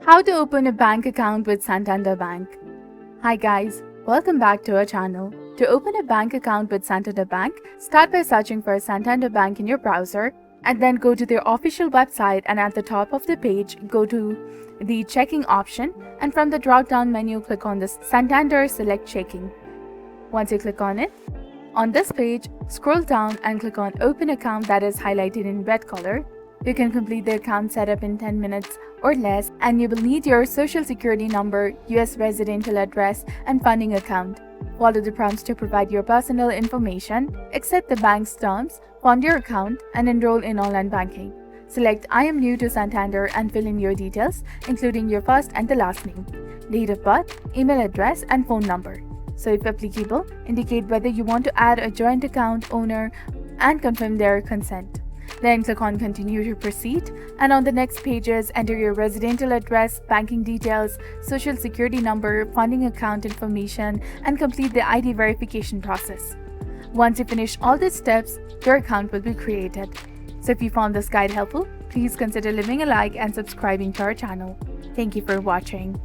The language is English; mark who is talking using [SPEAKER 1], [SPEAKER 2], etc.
[SPEAKER 1] How to open a bank account with Santander Bank. Hi guys, welcome back to our channel. To open a bank account with Santander Bank, start by searching for Santander Bank in your browser and then go to their official website, and at the top of the page, go to the checking option, and from the drop-down menu, click on the Santander Select Checking. Once you click on it, on this page, scroll down and click on Open Account that is highlighted in red color. You can complete the account setup in 10 minutes or less, and you will need your social security number, US residential address, and funding account. Follow the prompts to provide your personal information, accept the bank's terms, fund your account, and enroll in online banking. Select I am new to Santander and fill in your details, including your first and the last name, date of birth, email address, and phone number. So if applicable, indicate whether you want to add a joint account owner and confirm their consent. Then click on Continue to proceed, and on the next pages, enter your residential address, banking details, social security number, funding account information, and complete the ID verification process. Once you finish all these steps, your account will be created. So if you found this guide helpful, please consider leaving a like and subscribing to our channel. Thank you for watching.